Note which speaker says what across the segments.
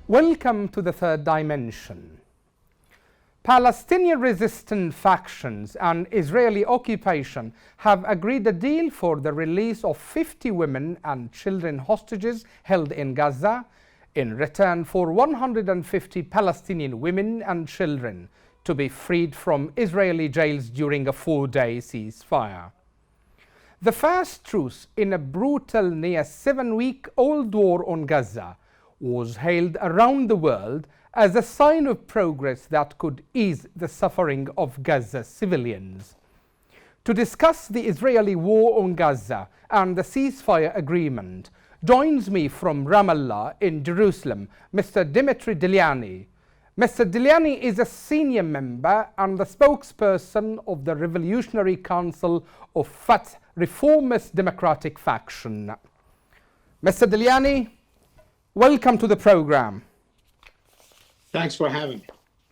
Speaker 1: Welcome to the third dimension. Palestinian resistant factions and Israeli occupation have agreed a deal for the release of 50 women and children hostages held in Gaza in return for 150 Palestinian women and children to be freed from Israeli jails during a 4-day ceasefire. The first truce in a brutal, near 7-week-old war on Gaza was hailed around the world as a sign of progress that could ease the suffering of Gaza civilians. To discuss the Israeli war on Gaza and the ceasefire agreement, joins me from Ramallah in Jerusalem, Mr. Delianey. Mr. Delianey is a senior member and the spokesperson of the Revolutionary Council of Fatah Reformist Democratic Faction. Mr. Delianey, welcome to the program.
Speaker 2: Thanks for having me.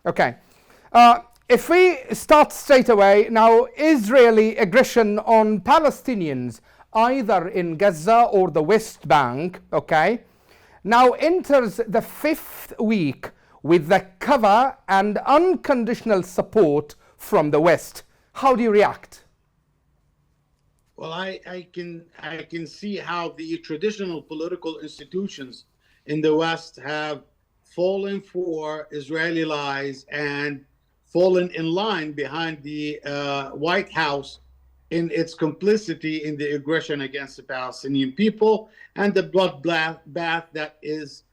Speaker 1: Okay. If we start straight away, now Israeli aggression on Palestinians, either in Gaza or the West Bank, okay, now enters the 5th week with the cover and unconditional support from the West. How do you react?
Speaker 2: Well, I can see how the traditional political institutions in the West have fallen for Israeli lies and fallen in line behind the White House in its complicity in the aggression against the Palestinian people and the bloodbath that is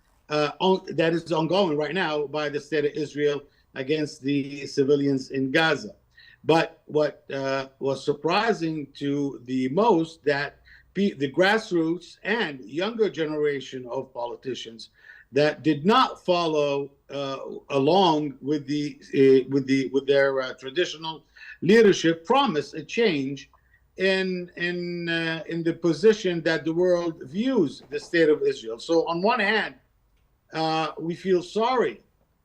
Speaker 2: ongoing right now by the state of Israel against the civilians in Gaza. But what was surprising to the most, that the grassroots and younger generation of politicians that did not follow along with their traditional leadership promised a change in the position that the world views the state of Israel. So on one hand, we feel sorry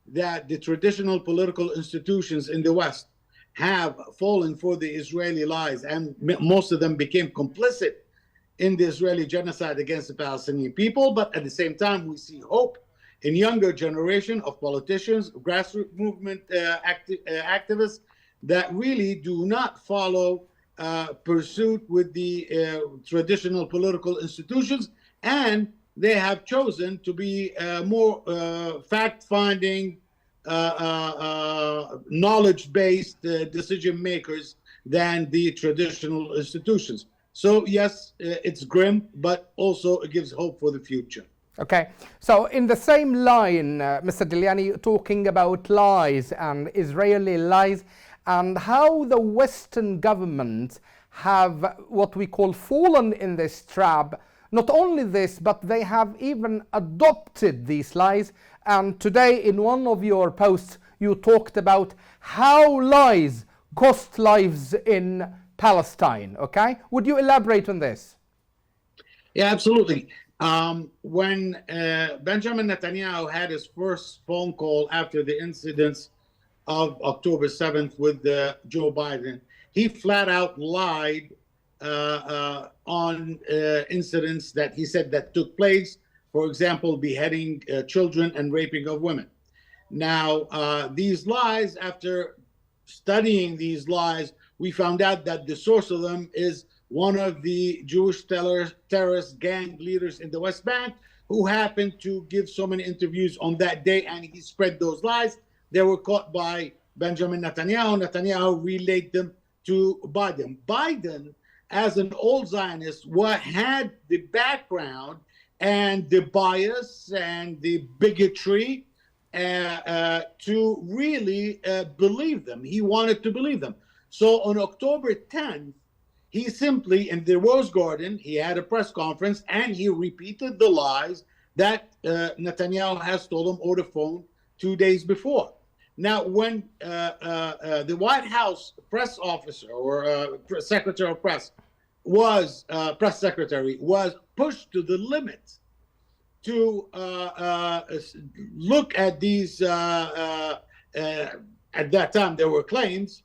Speaker 2: that the traditional political institutions in the West have fallen for the Israeli lies, and most of them became complicit in the Israeli genocide against the Palestinian people. But at the same time, we see hope in younger generation of politicians, grassroots movement activists that really do not follow pursuit with the traditional political institutions, and they have chosen to be more fact-finding, knowledge-based decision makers than the traditional institutions. So yes, it's grim, but also it gives hope for the future.
Speaker 1: Okay, so in the same line, Mr. Delianey, talking about lies and Israeli lies and how the Western governments have what we call fallen in this trap. Not only this, but they have even adopted these lies. And today in one of your posts, you talked about how lies cost lives in Palestine, okay? Would you elaborate on this?
Speaker 2: Yeah, absolutely. When Benjamin Netanyahu had his first phone call after the incidents of October 7th with Joe Biden, he flat out lied on incidents that he said that took place, for example, beheading children and raping of women. Now, these lies, after studying these lies, we found out that the source of them is one of the Jewish terrorist gang leaders in the West Bank, who happened to give so many interviews on that day, and he spread those lies. They were caught by Benjamin Netanyahu. Netanyahu relayed them to Biden. Biden, as an old Zionist, had the background and the bias and the bigotry to really believe them. He wanted to believe them. So on October 10th, he simply, in the Rose Garden, he had a press conference and he repeated the lies that Netanyahu has told him over the phone 2 days before. Now, when the White House press officer or secretary of press press secretary was pushed to the limit to look at these, at that time there were claims,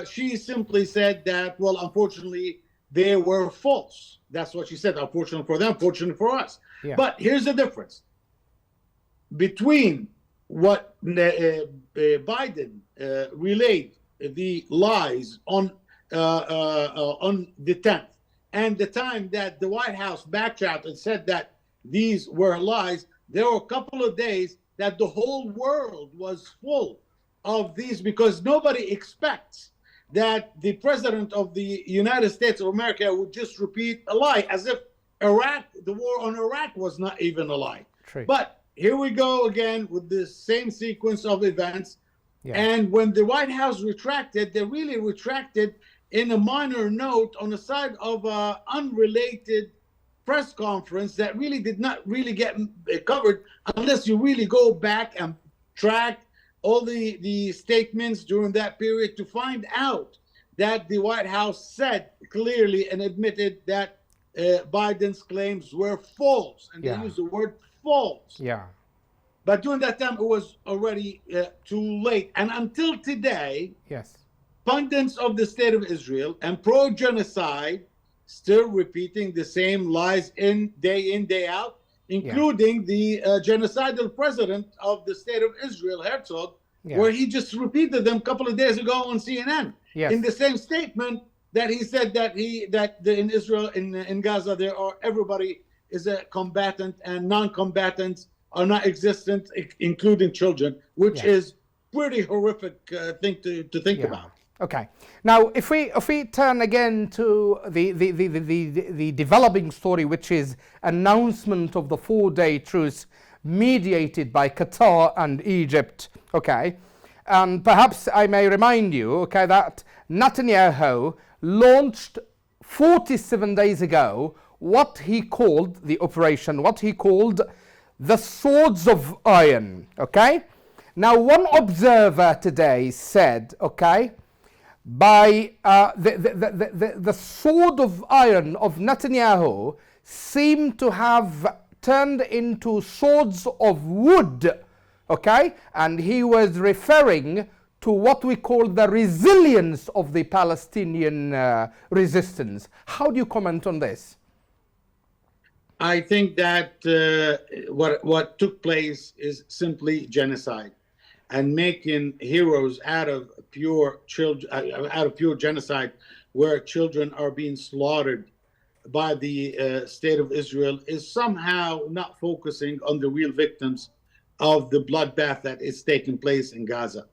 Speaker 2: she simply said that, well, unfortunately, they were false. That's what she said. Unfortunately for them, fortunate for us.
Speaker 1: Yeah.
Speaker 2: But here's the difference. between what Biden relayed the lies on the 10th and the time that the White House backtracked and said that these were lies, there were a couple of days that the whole world was full of these, because nobody expects that the president of the United States of America would just repeat a lie, as if the war on Iraq was not even a lie.
Speaker 1: True.
Speaker 2: But here we go again with the same sequence of events. Yeah. And when the White House retracted, they really retracted in a minor note on the side of an unrelated press conference that really did not really get covered, unless you really go back and track all the statements during that period to find out that the White House said clearly and admitted that Biden's claims were false. And they used the word false.
Speaker 1: Yeah.
Speaker 2: But during that time, it was already too late. And until today,
Speaker 1: yes,
Speaker 2: pundits of the State of Israel and pro-genocide still repeating the same lies in, day out, including the genocidal president of the State of Israel, Herzog, where he just repeated them a couple of days ago on CNN. Yes. In the same statement that he said that in Israel, in Gaza, everybody is a combatant and non-combatants are not existent, including children, which is pretty horrific thing to think about.
Speaker 1: Okay. Now, if we turn again to the developing story, which is announcement of the 4-day truce mediated by Qatar and Egypt. Okay, and perhaps I may remind you, okay, that Netanyahu launched 47 days ago what he called the operation, what he called the swords of iron. Okay. Now, one observer today said, okay, by the sword of iron of Netanyahu seemed to have turned into swords of wood, okay? And he was referring to what we call the resilience of the Palestinian resistance. How do you comment on this?
Speaker 2: I think that what took place is simply genocide, and making heroes out of pure children, out of pure genocide, where children are being slaughtered by the State of Israel, is somehow not focusing on the real victims of the bloodbath that is taking place in Gaza.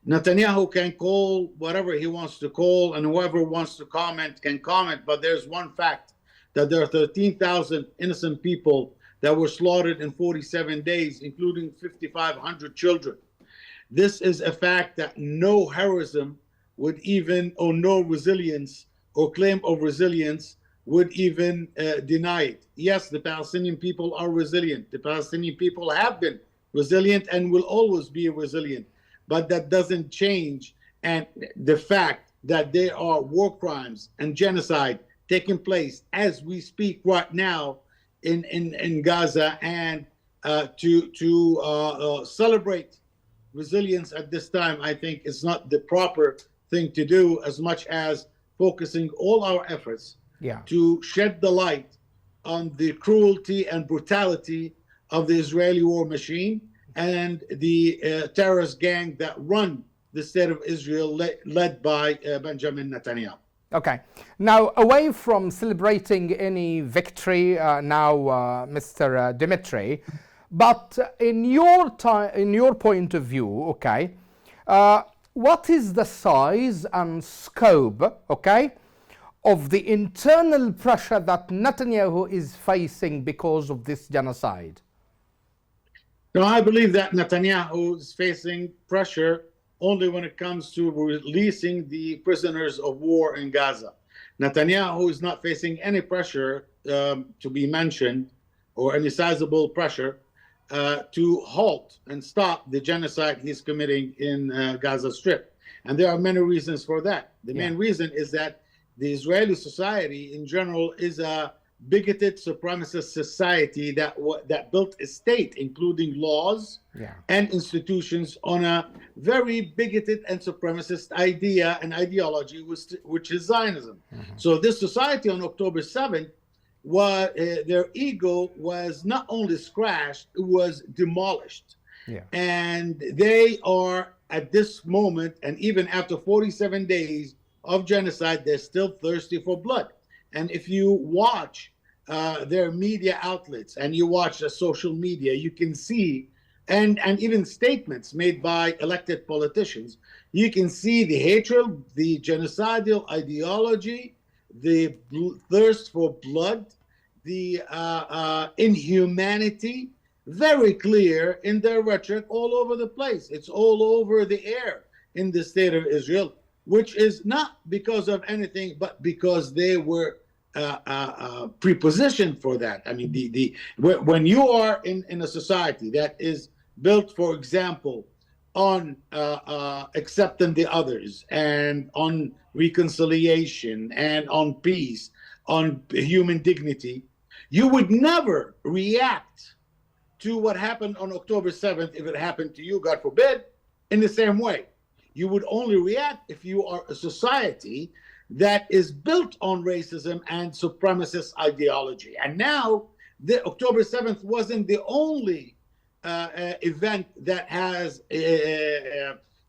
Speaker 2: Netanyahu can call whatever he wants to call, and whoever wants to comment can comment, but there's one fact, that there are 13,000 innocent people that were slaughtered in 47 days, including 5,500 children. This is a fact that no heroism would even, or no resilience or claim of resilience would even deny it. Yes, the Palestinian people are resilient. The Palestinian people have been resilient and will always be resilient. But that doesn't change and the fact that there are war crimes and genocide taking place as we speak right now in Gaza, and to celebrate resilience at this time, I think is not the proper thing to do, as much as focusing all our efforts to shed the light on the cruelty and brutality of the Israeli war machine and the terrorist gang that run the State of Israel, led by Benjamin Netanyahu.
Speaker 1: Okay. Now, away from celebrating any victory Mr. Dimitri, but in your point of view, okay, what is the size and scope, okay, of the internal pressure that Netanyahu is facing because of this genocide?
Speaker 2: No, I believe that Netanyahu is facing pressure only when it comes to releasing the prisoners of war in Gaza. Netanyahu is not facing any pressure to be mentioned, or any sizable pressure to halt and stop the genocide he's committing in Gaza Strip. And there are many reasons for that. The main reason is that the Israeli society in general is a bigoted supremacist society that built a state, including laws and institutions, on a very bigoted and supremacist idea and ideology, which is Zionism. So this society on October 7th their ego was not only scratched, it was demolished.
Speaker 1: Yeah.
Speaker 2: And they are at this moment, and even after 47 days of genocide, they're still thirsty for blood. And if you watch their media outlets and you watch the social media, you can see, and even statements made by elected politicians, you can see the hatred, the genocidal ideology, the thirst for blood, the inhumanity, very clear in their rhetoric all over the place. It's all over the air in the state of Israel, which is not because of anything, but because they were prepositioned for that. I mean, when you are in a society that is built, for example, on accepting the others and on reconciliation and on peace, on human dignity, you would never react to what happened on October 7th if it happened to you, God forbid, in the same way. You would only react if you are a society that is built on racism and supremacist ideology. And now, the October 7th wasn't the only event that has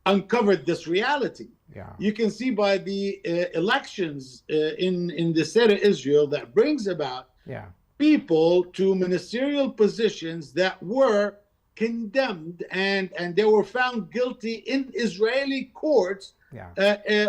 Speaker 2: uncovered this reality.
Speaker 1: Yeah.
Speaker 2: You can see by the elections in the state of Israel that brings about people to ministerial positions that were condemned and they were found guilty in Israeli courts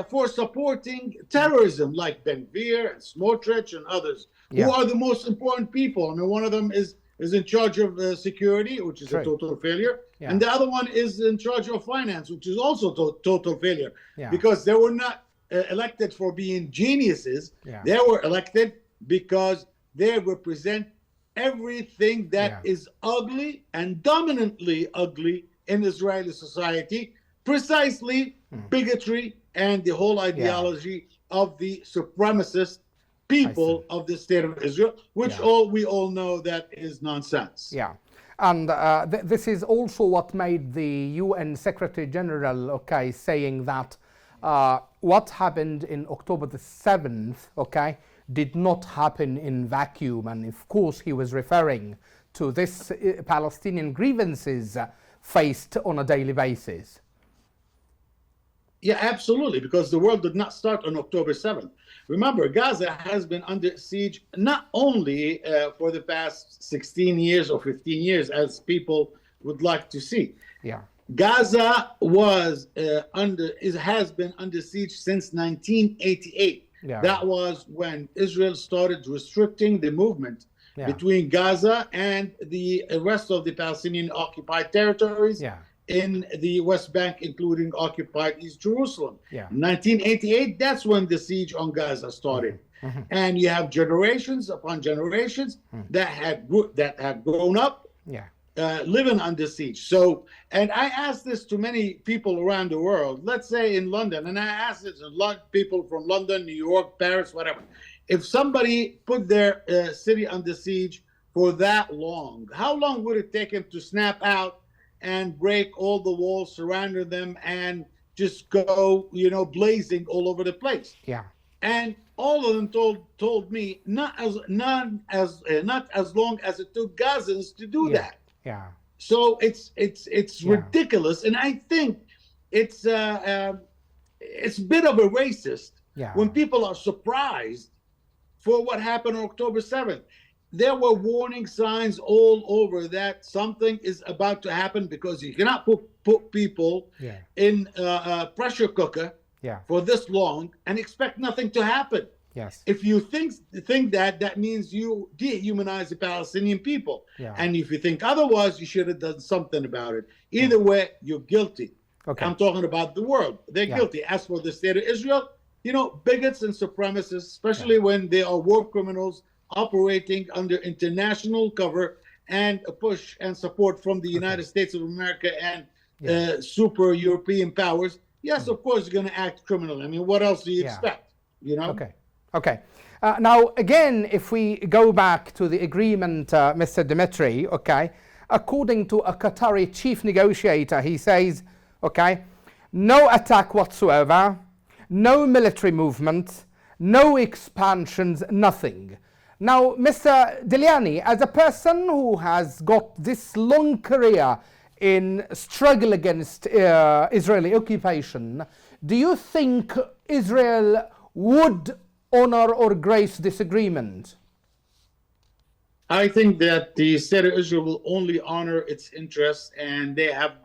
Speaker 2: for supporting terrorism, like Ben-Gvir and Smotrich and others, who are the most important people. I mean, one of them is in charge of security, which is a total failure. Yeah. And the other one is in charge of finance, which is also total failure, because they were not elected for being geniuses. They were elected because they represent everything that is ugly and dominantly ugly in Israeli society, precisely bigotry and the whole ideology of the supremacist people of the state of Israel, which we all know that is nonsense.
Speaker 1: Yeah. And this is also what made the UN Secretary General, saying that what happened in October the 7th, did not happen in vacuum. And of course, he was referring to this Palestinian grievances faced on a daily basis.
Speaker 2: Yeah, absolutely, because the world did not start on October 7th. Remember, Gaza has been under siege not only for the past 16 years or 15 years, as people would like to see.
Speaker 1: Yeah.
Speaker 2: Gaza has been under siege since 1988. Yeah. That was when Israel started restricting the movement between Gaza and the rest of the Palestinian occupied territories in the West Bank, including occupied East Jerusalem. Yeah. 1988, that's when the siege on Gaza started. Mm-hmm. And you have generations upon generations that have grown up living under siege. So, and I asked this to many people around the world, let's say in London, and I asked this to people from London, New York, Paris, whatever. If somebody put their city under siege for that long, how long would it take him to snap out and break all the walls surrounding them and just go, blazing all over the place? Yeah. And all of them told me not as long as it took Gazans to do that. Yeah. So it's ridiculous, and I think it's a bit of a racist when people are surprised for what happened on October 7th. There were warning signs all over that something is about to happen, because you cannot put people in a pressure cooker for this long and expect nothing to happen. Yes. If you think that means you dehumanize the Palestinian people. Yeah. And if you think otherwise, you should have done something about it. Either way, you're guilty. Okay. I'm talking about the world. They're guilty. As for the state of Israel, bigots and supremacists, especially when they are war criminals operating under international cover and a push and support from the United States of America and super European powers, yes, of course, you're going to act criminally. I mean, what else do you expect?
Speaker 1: Okay. Now, again, if we go back to the agreement, Mr. Dimitrij, according to a Qatari chief negotiator, he says, no attack whatsoever, no military movement, no expansions, nothing. Now, Mr. Deliani, as a person who has got this long career in struggle against Israeli occupation, do you think Israel would honor or grace this agreement?
Speaker 2: I think that the state of Israel will only honor its interests, and they have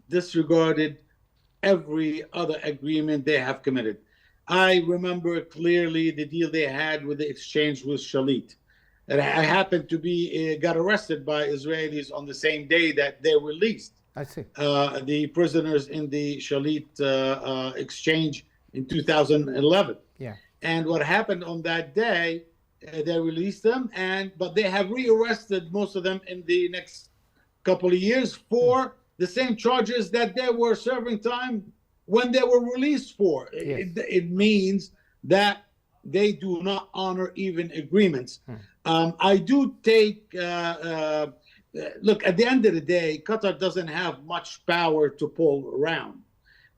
Speaker 2: disregarded every other agreement they have committed. I remember clearly the deal they had with the exchange with Shalit. And I happened to be got arrested by Israelis on the same day that they released the prisoners in the Shalit exchange in 2011.
Speaker 1: Yeah.
Speaker 2: And what happened on that day, they released them, but they have rearrested most of them in the next couple of years for the same charges that they were serving time when they were released for.
Speaker 1: Yes.
Speaker 2: It means that they do not honor even agreements. I do take, look, at the end of the day, Qatar doesn't have much power to pull around.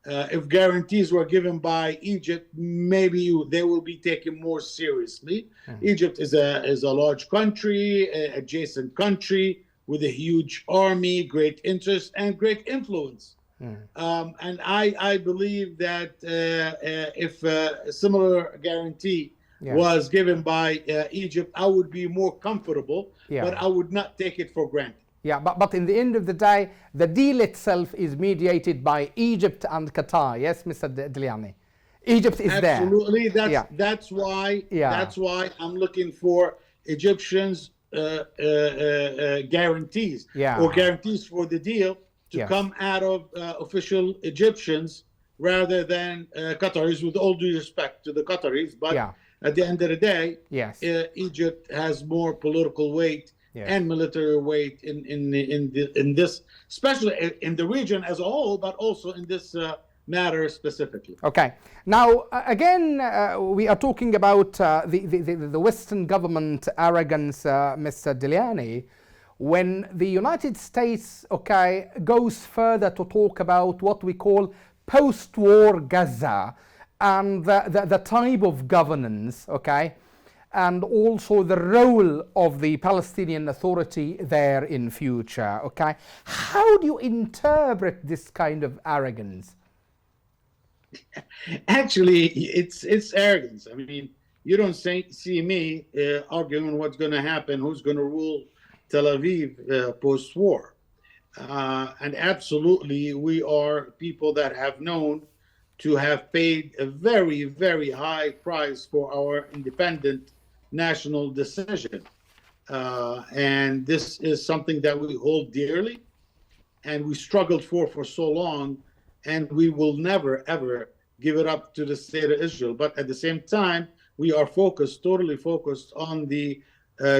Speaker 2: If guarantees were given by Egypt, maybe they will be taken more seriously. Egypt is a large country, adjacent country with a huge army, great interest, and great influence. And I believe that if a similar guarantee was given by Egypt, I would be more comfortable, but I would not take it for granted.
Speaker 1: Yeah, but in the end of the day, the deal itself is mediated by Egypt and Qatar. Yes, Mr. Deliani. Egypt is there.
Speaker 2: Absolutely. That's why I'm looking for Egyptians guarantees or guarantees for the deal to come out of official Egyptians rather than Qataris, with all due respect to the Qataris. But at the end of the day, Egypt has more political weight and military weight in this, especially in the region as a whole, but also in this matter specifically.
Speaker 1: Okay. Now, again, we are talking about the Western government arrogance, Mr. Deliani, when the United States, goes further to talk about what we call post-war Gaza and the type of governance, and also the role of the Palestinian Authority there in future, How do you interpret this kind of arrogance?
Speaker 2: Actually, it's arrogance. I mean, you don't see me arguing what's going to happen, who's going to rule Tel Aviv post-war. And absolutely, we are people that have known to have paid a very, very high price for our independent national decision. And this is something that we hold dearly and we struggled for so long, and we will never, ever give it up to the state of Israel. But at the same time, we are totally focused on the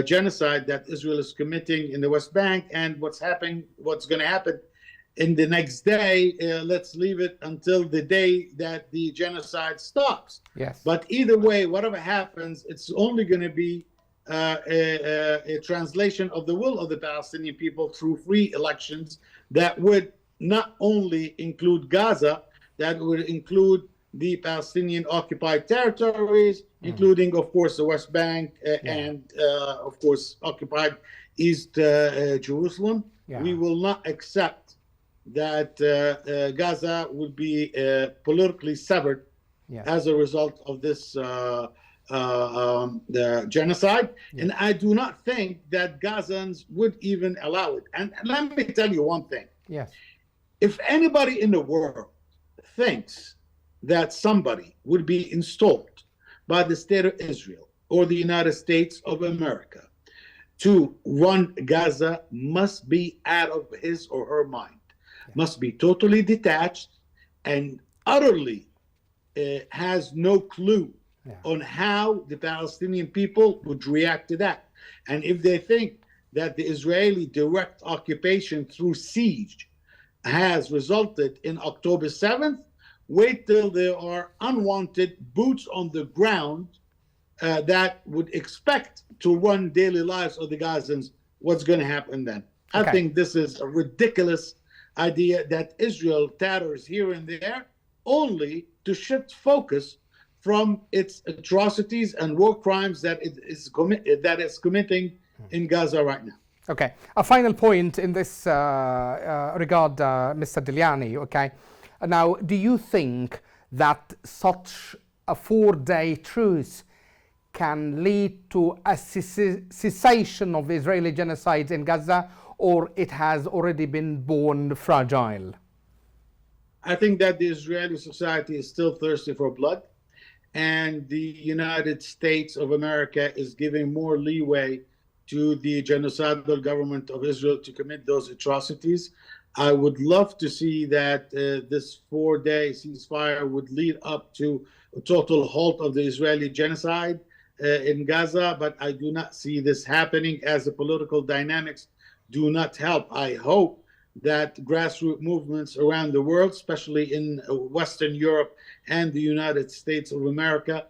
Speaker 2: genocide that Israel is committing in the West Bank, and what's going to happen in the next day. Let's leave it until the day that the genocide stops.
Speaker 1: Yes.
Speaker 2: But either way, whatever happens, it's only going to be a translation of the will of the Palestinian people through free elections that would not only include Gaza, that would include the Palestinian occupied territories, including, of course, the West Bank and, of course, occupied East Jerusalem. We will not accept that Gaza will be politically severed as a result of this the genocide. And I do not think that Gazans would even allow it. And let me tell you one thing.
Speaker 1: Yes.
Speaker 2: If anybody in the world thinks that somebody would be installed by the state of Israel or the United States of America to run Gaza, must be out of his or her mind, must be totally detached and utterly has no clue on how the Palestinian people would react to that. And if they think that the Israeli direct occupation through siege has resulted in October 7th, wait till there are unwanted boots on the ground that would expect to run daily lives of the Gazans. What's going to happen then? I think this is a ridiculous idea that Israel tatters here and there only to shift focus from its atrocities and war crimes that it is committing in Gaza right now.
Speaker 1: Okay, a final point in this regard, Mr. Deliani. Okay, now, do you think that such a 4-day truce can lead to a cessation of Israeli genocide in Gaza, or it has already been born fragile?
Speaker 2: I think that the Israeli society is still thirsty for blood, and the United States of America is giving more leeway to the genocidal government of Israel to commit those atrocities. I would love to see that this 4-day ceasefire would lead up to a total halt of the Israeli genocide in Gaza, but I do not see this happening as the political dynamics do not help. I hope that grassroots movements around the world, especially in Western Europe and the United States of America,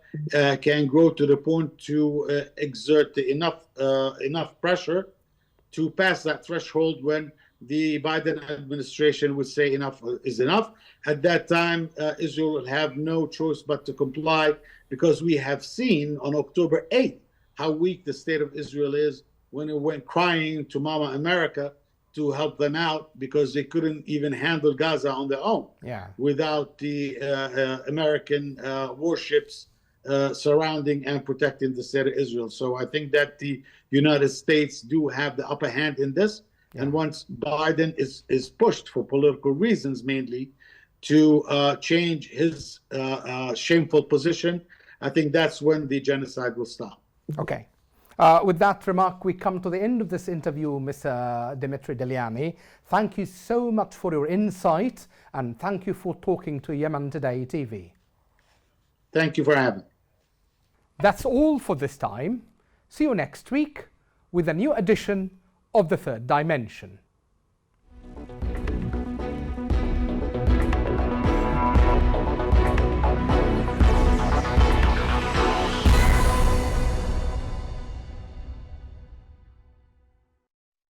Speaker 2: can grow to the point to exert enough pressure to pass that threshold when the Biden administration would say enough is enough. At that time, Israel will have no choice but to comply, because we have seen on October 8th how weak the state of Israel is when it went crying to Mama America to help them out, because they couldn't even handle Gaza on their own without the American warships surrounding and protecting the state of Israel. So I think that the United States do have the upper hand in this. And once Biden is pushed for political reasons mainly to change his shameful position, I think that's when the genocide will stop.
Speaker 1: Okay. With that remark, we come to the end of this interview, Mr. Dimitri Deliani. Thank you so much for your insight, and thank you for talking to Yemen Today TV.
Speaker 2: Thank you for having me.
Speaker 1: That's all for this time. See you next week with a new edition of The Third Dimension.